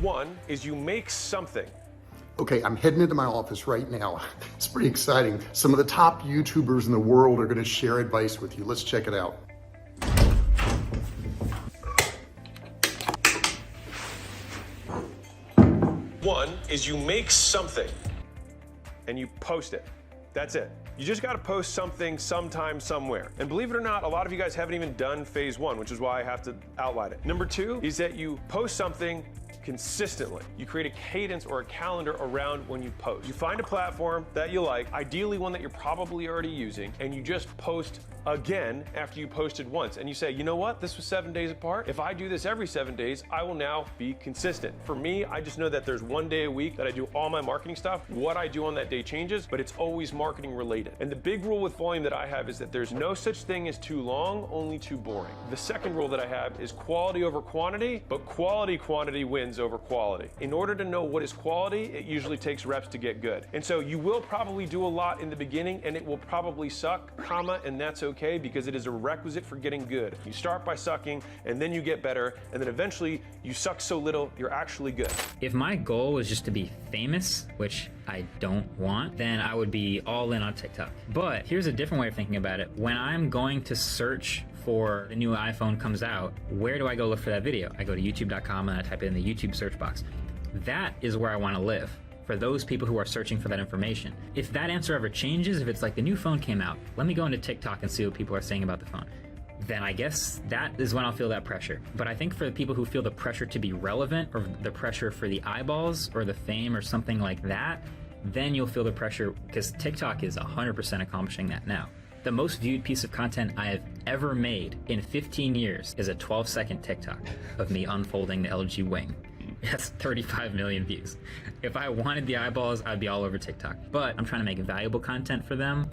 one is you make something. Okay, I'm heading into my office right now. It's pretty exciting. Some of the top YouTubers in the world are gonna share advice with you. Let's check it out. One is you make something and you post it. That's it. You just gotta post something sometime, somewhere. And believe it or not, a lot of you guys haven't even done phase one, which is why I have to outline it. Number two is that you post something consistently. You create a cadence or a calendar around when you post. You find a platform that you like, ideally one that you're probably already using, and you just post again after you posted once. And you say, you know what? This was 7 days apart. If I do this every 7 days, I will now be consistent. For me, I just know that there's 1 day a week that I do all my marketing stuff. What I do on that day changes, but it's always marketing related. And the big rule with volume that I have is that there's no such thing as too long, only too boring. The second rule that I have is quality over quantity, but quantity wins over quality. In order to know what is quality, it usually takes reps to get good. And so you will probably do a lot in the beginning and it will probably suck, and that's okay because it is a requisite for getting good. You start by sucking and then you get better and then eventually you suck so little you're actually good. If my goal was just to be famous, which I don't want, then I would be all in on TikTok. But here's a different way of thinking about it. When I'm going to search for the new iPhone comes out, where do I go look for that video? I go to youtube.com and I type it in the YouTube search box. That is where I want to live, for those people who are searching for that information. If that answer ever changes, if it's like the new phone came out, let me go into TikTok and see what people are saying about the phone, then I guess that is when I'll feel that pressure. But I think for the people who feel the pressure to be relevant or the pressure for the eyeballs or the fame or something like that, then you'll feel the pressure because TikTok is 100% accomplishing that now. The most viewed piece of content I have ever made in 15 years is a 12-second TikTok of me unfolding the LG Wing. That's 35 million views. If I wanted the eyeballs, I'd be all over TikTok. But I'm trying to make valuable content for them,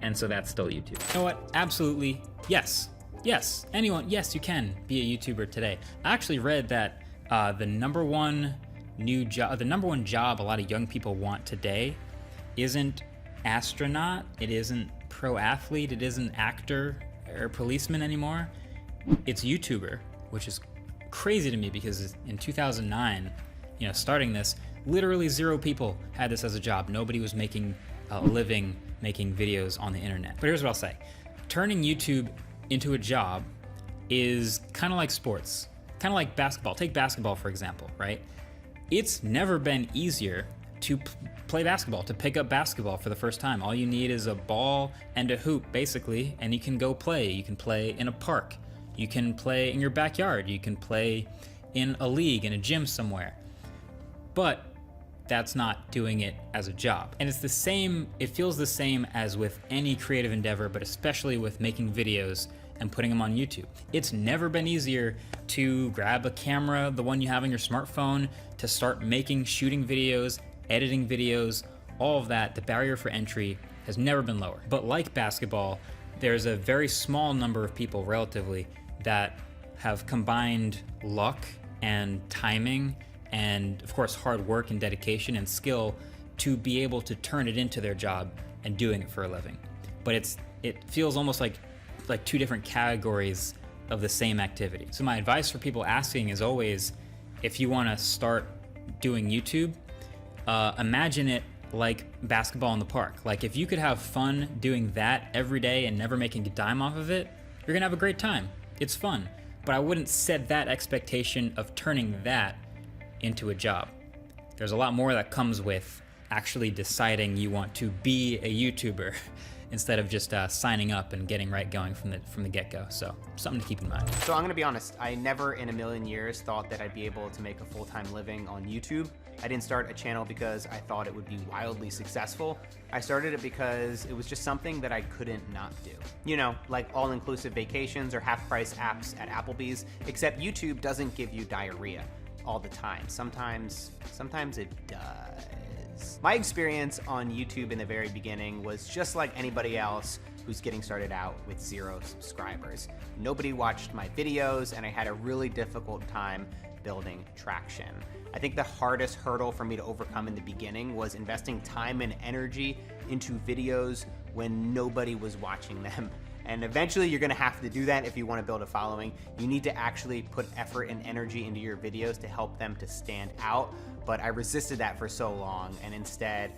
and so that's still YouTube. You know what? Absolutely, yes. Yes, anyone, yes, you can be a YouTuber today. I actually read that the number one job a lot of young people want today isn't astronaut, it isn't pro athlete, it isn't actor or policeman anymore. It's YouTuber, which is crazy to me because in 2009, you know, starting this, literally 0 people had this as a job. Nobody was making a living making videos on the internet. But here's what I'll say. Turning YouTube into a job is kind of like sports, kind of like basketball. Take basketball, for example, right? It's never been easier to play basketball, to pick up basketball for the first time. All you need is a ball and a hoop, basically, and you can go play. You can play in a park. You can play in your backyard. You can play in a league, in a gym somewhere. But that's not doing it as a job. And it's the same, it feels the same as with any creative endeavor, but especially with making videos and putting them on YouTube. It's never been easier to grab a camera, the one you have on your smartphone, to start shooting videos, editing videos, all of that. The barrier for entry has never been lower. But like basketball, there's a very small number of people, relatively, that have combined luck and timing and, of course, hard work and dedication and skill to be able to turn it into their job and doing it for a living. But it feels almost like 2 different categories of the same activity. So my advice for people asking is always, if you want to start doing YouTube, imagine it like basketball in the park. Like, if you could have fun doing that every day and never making a dime off of it, you're gonna have a great time. It's fun. But I wouldn't set that expectation of turning that into a job. There's a lot more that comes with actually deciding you want to be a YouTuber instead of just signing up and getting right going from the get-go. So something to keep in mind. So I'm gonna be honest, I never in a million years thought that I'd be able to make a full-time living on YouTube. I didn't start a channel because I thought it would be wildly successful. I started it because it was just something that I couldn't not do. You know, like all-inclusive vacations or half-price apps at Applebee's, except YouTube doesn't give you diarrhea all the time. Sometimes it does. My experience on YouTube in the very beginning was just like anybody else who's getting started out with 0 subscribers. Nobody watched my videos and I had a really difficult time building traction. I think the hardest hurdle for me to overcome in the beginning was investing time and energy into videos when nobody was watching them. And eventually you're gonna have to do that if you wanna build a following. You need to actually put effort and energy into your videos to help them to stand out. But I resisted that for so long and instead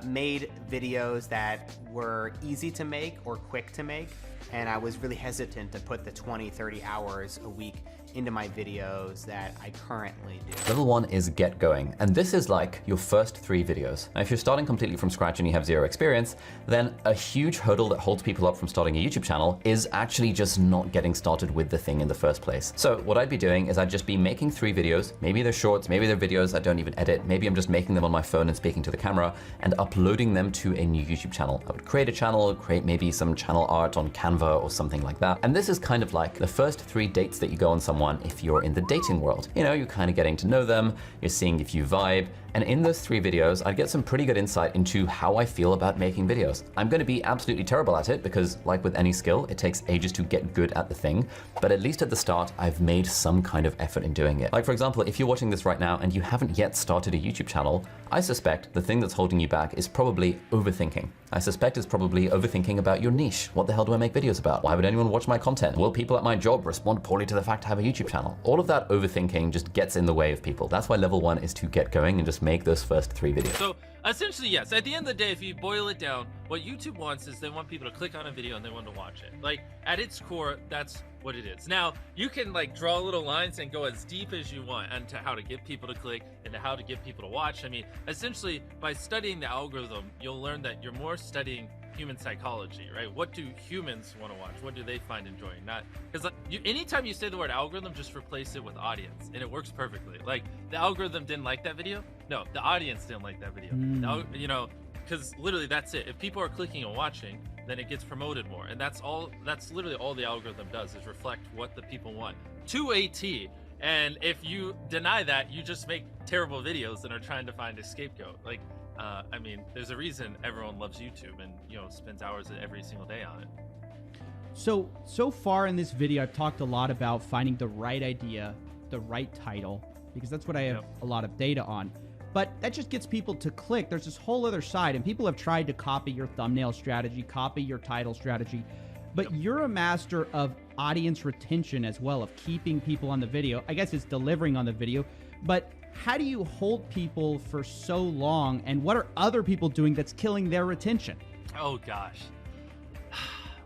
made videos that were easy to make or quick to make. And I was really hesitant to put the 20, 30 hours a week into my videos that I currently do. Level 1 is get going, and this is like your first 3 videos. Now, if you're starting completely from scratch and you have 0 experience, then a huge hurdle that holds people up from starting a YouTube channel is actually just not getting started with the thing in the first place. So what I'd be doing is I'd just be making 3 videos. Maybe they're shorts, maybe they're videos I don't even edit. Maybe I'm just making them on my phone and speaking to the camera and uploading them to a new YouTube channel. I would create a channel, create maybe some channel art on Canva or something like that. And this is kind of like the first 3 dates that you go on someone if you're in the dating world. You know, you're kind of getting to know them, you're seeing if you vibe, and in those 3 videos, I'd get some pretty good insight into how I feel about making videos. I'm gonna be absolutely terrible at it because, like with any skill, it takes ages to get good at the thing, but at least at the start, I've made some kind of effort in doing it. Like for example, if you're watching this right now and you haven't yet started a YouTube channel, I suspect the thing that's holding you back is probably overthinking. I suspect it's probably overthinking about your niche. What the hell do I make videos about? Why would anyone watch my content? Will people at my job respond poorly to the fact I have a YouTube channel? All of that overthinking just gets in the way of people. That's why level 1 is to get going and just make those first 3 videos. So essentially, yes, at the end of the day, if you boil it down, what YouTube wants is they want people to click on a video and they want to watch it. Like at its core, that's what it is. Now you can like draw little lines and go as deep as you want into how to get people to click and to how to get people to watch. I mean, essentially by studying the algorithm, you'll learn that you're more studying human psychology, right? What do humans want to watch? What do they find enjoying? Not because like, anytime you say the word algorithm, just replace it with audience, and it works perfectly. Like the algorithm didn't like that video. No, the audience didn't like that video. You know, because literally that's it. If people are clicking and watching, then it gets promoted more, and that's all. That's literally all the algorithm does is reflect what the people want to a T. And if you deny that, you just make terrible videos and are trying to find a scapegoat. Like. I mean, there's a reason everyone loves YouTube and, you know, spends hours every single day on it. So far in this video, I've talked a lot about finding the right idea, the right title, because that's what I have a lot of data on. But that just gets people to click. There's this whole other side, and people have tried to copy your thumbnail strategy, copy your title strategy, but you're a master of audience retention as well, of keeping people on the video. I guess it's delivering on the video, but how do you hold people for so long, and what are other people doing that's killing their retention? Oh gosh,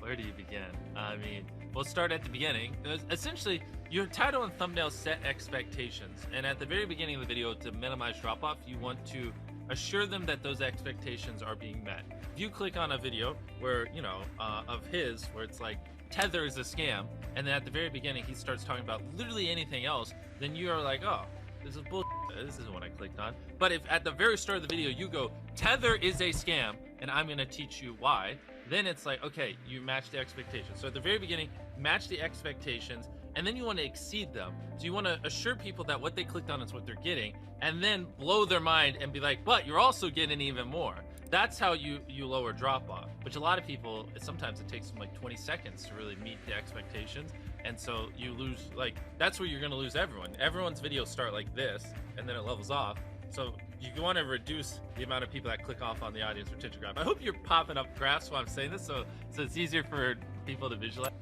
where do you begin? I mean, we'll start at the beginning. Essentially, your title and thumbnail set expectations, and at the very beginning of the video, to minimize drop-off, you want to assure them that those expectations are being met. If you click on a video where, you know, of his, where it's like, Tether is a scam, and then at the very beginning, he starts talking about literally anything else, then you are like, oh, this is bullshit. This isn't what I clicked on. But if at the very start of the video you go, Tether is a scam, and I'm gonna teach you why, then it's like, okay, you match the expectations. So at the very beginning, match the expectations, and then you want to exceed them. So you want to assure people that what they clicked on is what they're getting, and then blow their mind and be like, but you're also getting even more. That's how you lower drop off, which a lot of people, sometimes it takes them like 20 seconds to really meet the expectations. And so you lose, like, that's where you're going to lose everyone. Everyone's videos start like this, and then it levels off. So you want to reduce the amount of people that click off on the audience retention graph. I hope you're popping up graphs while I'm saying this, so it's easier for people to visualize.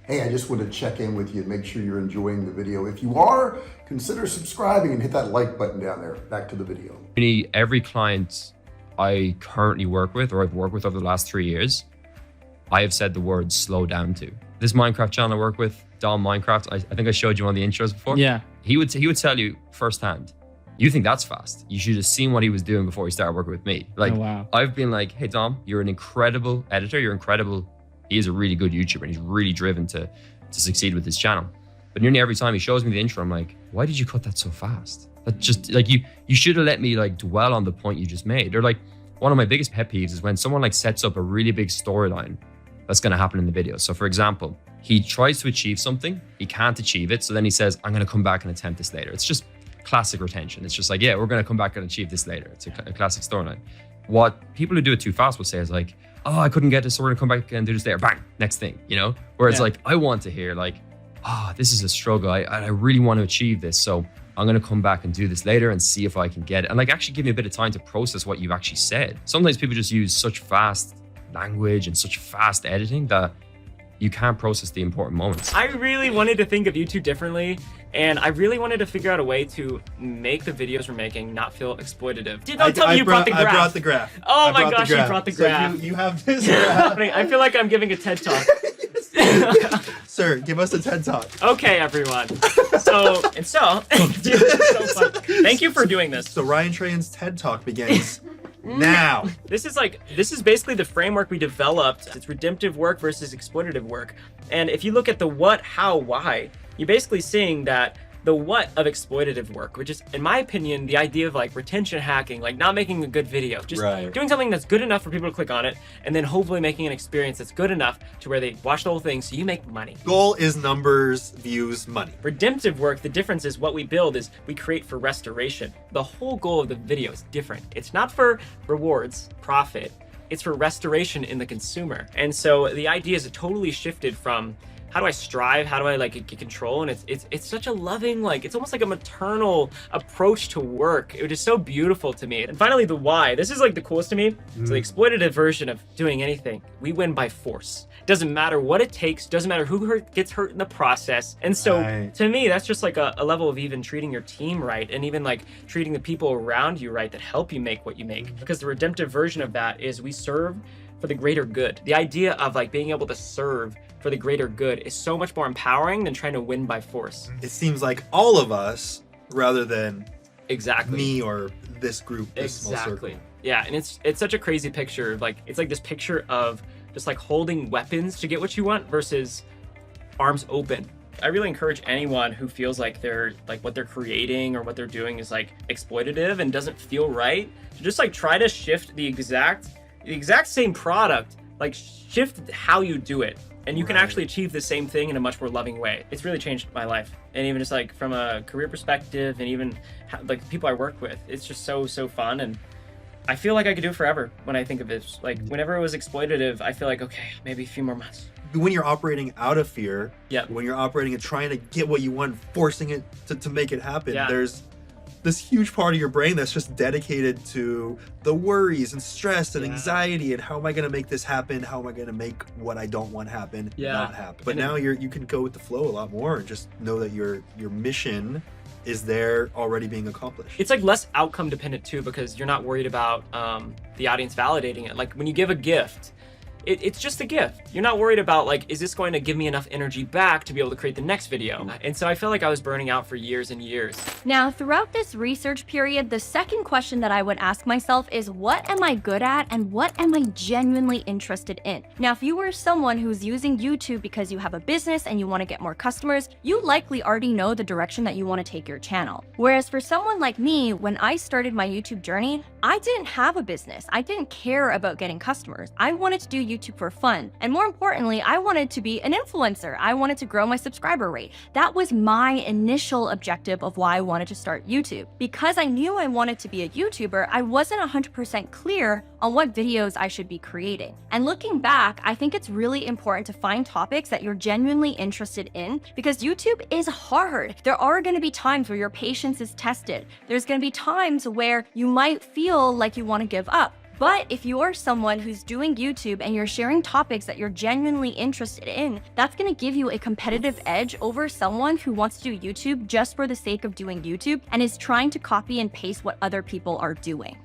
Hey, I just want to check in with you and make sure you're enjoying the video. If you are, consider subscribing and hit that like button down there. Back to the video. Every client I currently work with, or I've worked with over the last 3 years, I have said the word slow down to. This Minecraft channel I work with, Dom Minecraft, I think I showed you on the intros before. Yeah. He would tell you firsthand, you think that's fast. You should have seen what he was doing before he started working with me. Like, oh, wow. I've been like, hey Dom, you're an incredible editor, you're incredible. He is a really good YouTuber and he's really driven to succeed with his channel. But nearly every time he shows me the intro, I'm like, why did you cut that so fast? That just, like, you should have let me like dwell on the point you just made. Or like, one of my biggest pet peeves is when someone like sets up a really big storyline that's going to happen in the video. So for example, he tries to achieve something, he can't achieve it. So then he says, I'm going to come back and attempt this later. It's just classic retention. It's just like, yeah, we're going to come back and achieve this later. It's a classic storyline. What people who do it too fast will say is like, oh, I couldn't get this, so we're going to come back and do this later. Bang, next thing, you know? Whereas like, I want to hear like, oh, this is a struggle. I really want to achieve this. So I'm going to come back and do this later and see if I can get it. And like, actually give me a bit of time to process what you've actually said. Sometimes people just use such fast language and such fast editing that you can't process the important moments. I really wanted to think of YouTube differently, and I really wanted to figure out a way to make the videos we're making not feel exploitative. Don't tell me you brought the graph. I brought the graph. Oh my gosh, you brought the graph. So you have this graph. I feel like I'm giving a TED Talk. Sir, give us a TED Talk. Okay, everyone. So, dude, it's so fun. Thank you for doing this. So Ryan Trahan's TED Talk begins now. This is basically the framework we developed. It's redemptive work versus exploitative work. And if you look at the what, how, why, you're basically seeing that the what of exploitative work, which is, in my opinion, the idea of like retention hacking, like not making a good video, just doing something that's good enough for people to click on it, and then hopefully making an experience that's good enough to where they watch the whole thing so you make money. Goal is numbers, views, money. Redemptive work, the difference is what we build is we create for restoration. The whole goal of the video is different. It's not for rewards, profit, it's for restoration in the consumer. And so the idea is totally shifted from how do I strive? How do I like get control? And it's such a loving, like, it's almost like a maternal approach to work. It is so beautiful to me. And finally, the why. This is like the coolest to me. So the exploitative version of doing anything. We win by force. Doesn't matter what it takes. Doesn't matter who gets hurt in the process. And so to me, that's just like a level of even treating your team right, and even like treating the people around you right that help you make what you make. Because the redemptive version of that is we serve for the greater good. The idea of like being able to serve for the greater good is so much more empowering than trying to win by force. It seems like all of us, rather than me or this group, this small circle. Yeah, and it's such a crazy picture. Like, it's like this picture of just like holding weapons to get what you want versus arms open. I really encourage anyone who feels like they're like what they're creating or what they're doing is like exploitative and doesn't feel right to just like try to shift the exact same product, like shift how you do it. And you can actually achieve the same thing in a much more loving way. It's really changed my life. And even just like from a career perspective and even like the people I work with, it's just so fun. And I feel like I could do it forever when I think of it. Like whenever it was exploitative, I feel like, okay, maybe a few more months. When you're operating out of fear, when you're operating and trying to get what you want, forcing it to make it happen, there's this huge part of your brain that's just dedicated to the worries and stress and anxiety and how am I going to make this happen? How am I going to make what I don't want happen not happen? But now you can go with the flow a lot more and just know that your mission is there already being accomplished. It's like less outcome dependent too, because you're not worried about the audience validating it. Like when you give a gift, it's just a gift. You're not worried about like, is this going to give me enough energy back to be able to create the next video? And so I felt like I was burning out for years and years. Now, throughout this research period, the second question that I would ask myself is, what am I good at and what am I genuinely interested in? Now, if you were someone who's using YouTube because you have a business and you want to get more customers, you likely already know the direction that you want to take your channel. Whereas for someone like me, when I started my YouTube journey, I didn't have a business. I didn't care about getting customers. I wanted to do YouTube for fun. And more importantly, I wanted to be an influencer. I wanted to grow my subscriber rate. That was my initial objective of why I wanted to start YouTube. Because I knew I wanted to be a YouTuber, I wasn't 100% clear on what videos I should be creating. And looking back, I think it's really important to find topics that you're genuinely interested in, because YouTube is hard. There are going to be times where your patience is tested. There's going to be times where you might feel like you want to give up. But if you're someone who's doing YouTube and you're sharing topics that you're genuinely interested in, that's going to give you a competitive edge over someone who wants to do YouTube just for the sake of doing YouTube and is trying to copy and paste what other people are doing.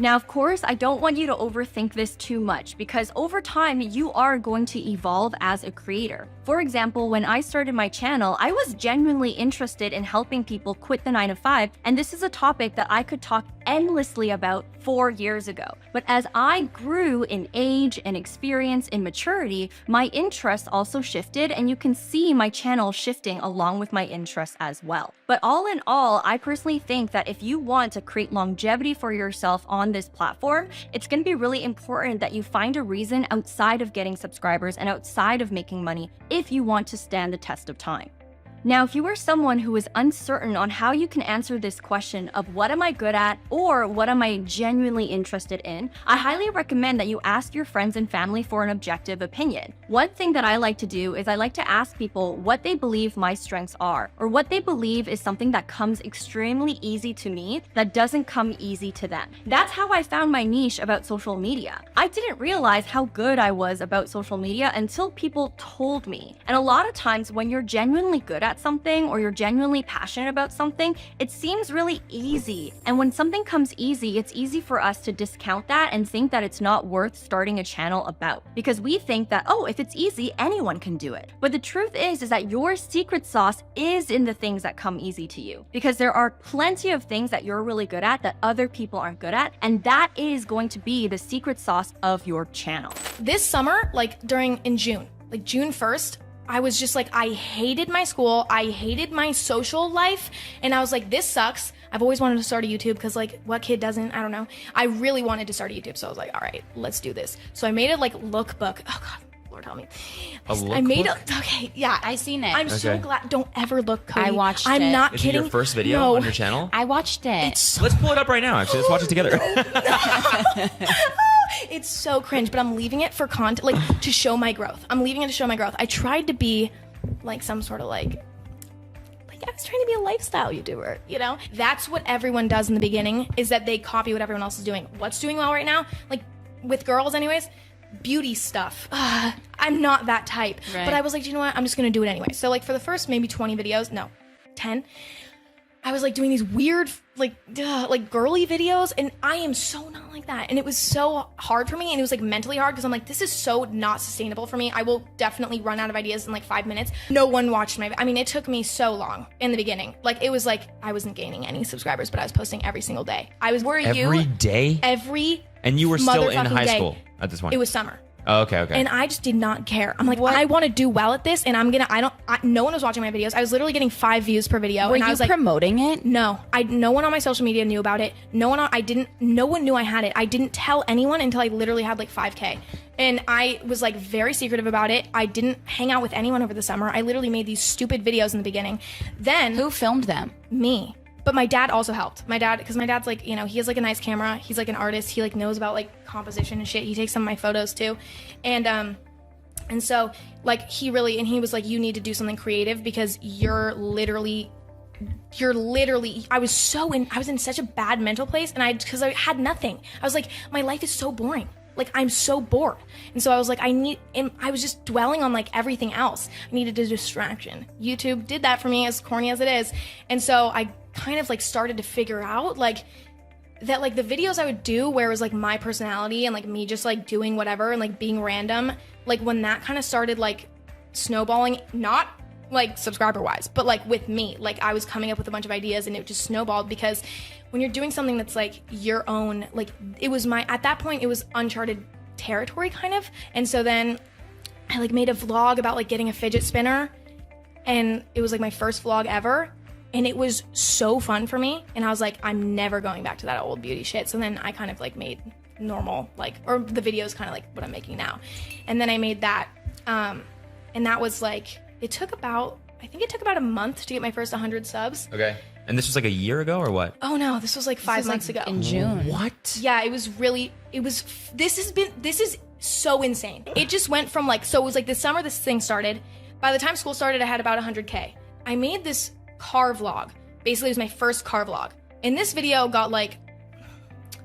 Now, of course, I don't want you to overthink this too much, because over time, you are going to evolve as a creator. For example, when I started my channel, I was genuinely interested in helping people quit the 9-to-5, and this is a topic that I could talk endlessly about 4 years ago. But as I grew in age and experience and maturity, my interests also shifted, and you can see my channel shifting along with my interests as well. But all in all, I personally think that if you want to create longevity for yourself on this platform, it's going to be really important that you find a reason outside of getting subscribers and outside of making money if you want to stand the test of time. Now, if you are someone who is uncertain on how you can answer this question of what am I good at or what am I genuinely interested in, I highly recommend that you ask your friends and family for an objective opinion. One thing that I like to do is I like to ask people what they believe my strengths are, or what they believe is something that comes extremely easy to me that doesn't come easy to them. That's how I found my niche about social media. I didn't realize how good I was about social media until people told me. And a lot of times when you're genuinely good at something or you're genuinely passionate about something, it seems really easy. And when something comes easy, it's easy for us to discount that and think that it's not worth starting a channel about. Because we think that, oh, if it's easy, anyone can do it. But the truth is that your secret sauce is in the things that come easy to you. Because there are plenty of things that you're really good at that other people aren't good at. And that is going to be the secret sauce of your channel. This summer, like in June, like June 1st, I was just like, I hated my school, I hated my social life, and I was like, this sucks. I've always wanted to start a YouTube because, like, what kid doesn't? I don't know. I really wanted to start a YouTube, so I was like, all right, let's do this. So I made a, like, lookbook. Oh, God. Lord help me. I made a, okay, yeah. I seen it. I'm so glad. Don't ever look, Cody. I watched it. I'm not Is kidding. it your first video No. on your channel? I watched it. It's so Let's pull it up right now, actually. Let's watch it together. It's so cringe, but I'm leaving it for content, like to show my growth. I'm leaving it to show my growth. I tried to be like some sort of like I was trying to be a lifestyle YouTuber, you know? That's what everyone does in the beginning, is that they copy what everyone else is doing. What's doing well right now? Like with girls anyways, beauty stuff. I'm not that type. Right. But I was like, you know what? I'm just gonna do it anyway. So like for the first maybe 20 videos, no, 10, I was like doing these weird, like girly videos, and I am so not like that. And it was so hard for me, and it was like mentally hard because I'm like, this is so not sustainable for me. I will definitely run out of ideas in like 5 minutes. No one watched my, I mean, it took me so long in the beginning. Like it was like, I wasn't gaining any subscribers, but I was posting every single day. I was, where are you? Every day? Every And you were still in motherfucking high day. school at this point? It was summer. Oh, okay, okay. And I just did not care. I'm like, I want to do well at this, and no one was watching my videos. I was literally getting 5 views per video. Were and I you was like, promoting it? No, no one on my social media knew about it. No one knew I had it. I didn't tell anyone until I literally had like 5K. And I was like very secretive about it. I didn't hang out with anyone over the summer. I literally made these stupid videos in the beginning. Then who filmed them? Me. But my dad also helped. My dad, because my dad's like, you know, he has like a nice camera. He's like an artist. He like knows about like composition and shit. He takes some of my photos too. And so like he was like, you need to do something creative because you're literally, I was in such a bad mental place, and because I had nothing. I was like, my life is so boring. Like, I'm so bored. And so I was like, and I was just dwelling on like everything else. I needed a distraction. YouTube did that for me, as corny as it is. And so I kind of like started to figure out like that, like the videos I would do where it was like my personality and like me just like doing whatever and like being random, like when that kind of started like snowballing, not like subscriber wise, but like with me, like I was coming up with a bunch of ideas and it just snowballed, because when you're doing something that's like your own, like it was at that point it was uncharted territory kind of. And so then I like made a vlog about like getting a fidget spinner, and it was like my first vlog ever, and it was so fun for me, and I was like, I'm never going back to that old beauty shit. So then I kind of like made normal, like, or the videos kind of like what I'm making now. And then I made that, and that was like, I think it took about a month to get my first 100 subs. Okay. And this was like a year ago or what? Oh no, this was like 5 months ago. In June. What? Yeah, this is so insane. It just went from like, so it was like this summer this thing started. By the time school started, I had about 100K. I made this car vlog. Basically, it was my first car vlog. And this video got like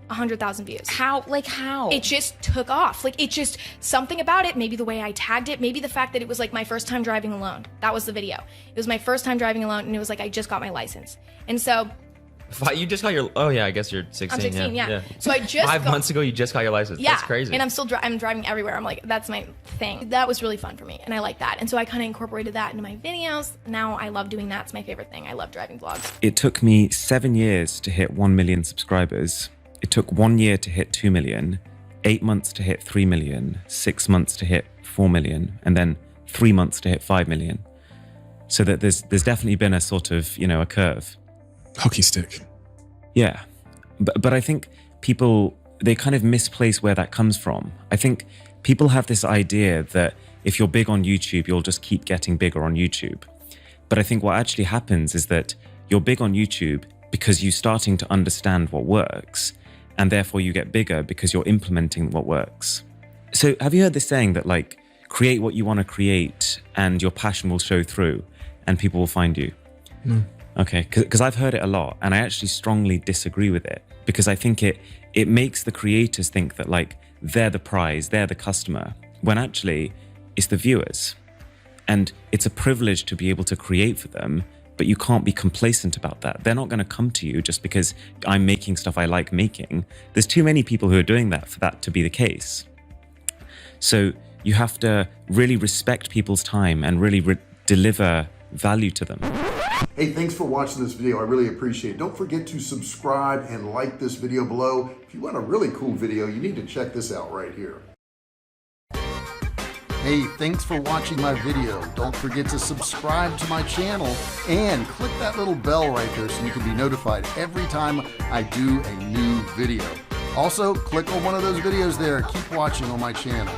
100,000 views. How? It just took off. Like, it just, something about it, maybe the way I tagged it, maybe the fact that it was like my first time driving alone. That was the video. It was my first time driving alone, and it was like I just got my license. And so You just got your, oh yeah, I guess you're 16. I'm 16, yeah. yeah. So I just 5 months ago, you just got your license. Yeah, That's crazy. and I'm still I'm driving everywhere. I'm like, that's my thing. That was really fun for me, and I like that. And so I kind of incorporated that into my videos. Now I love doing that. It's my favorite thing. I love driving vlogs. It took me 7 years to hit 1 million subscribers. It took 1 year to hit 2 million, 8 months to hit 3 million, 6 months to hit 4 million, and then 3 months to hit 5 million. So that there's definitely been a sort of, you know, a curve. Hockey stick. Yeah. But I think people, they kind of misplace where that comes from. I think people have this idea that if you're big on YouTube, you'll just keep getting bigger on YouTube. But I think what actually happens is that you're big on YouTube because you're starting to understand what works, and therefore you get bigger because you're implementing what works. So have you heard this saying that like, create what you want to create and your passion will show through and people will find you? No. Okay, because I've heard it a lot and I actually strongly disagree with it, because I think it makes the creators think that like they're the prize, they're the customer, when actually it's the viewers. And it's a privilege to be able to create for them, but you can't be complacent about that. They're not going to come to you just because I'm making stuff I like making. There's too many people who are doing that for that to be the case. So you have to really respect people's time and really deliver value to them. Hey, thanks for watching this video. I really appreciate it. Don't forget to subscribe and like this video below. If you want a really cool video, you need to check this out right here. Hey, thanks for watching my video. Don't forget to subscribe to my channel and click that little bell right there so you can be notified every time I do a new video. Also, click on one of those videos there. Keep watching on my channel.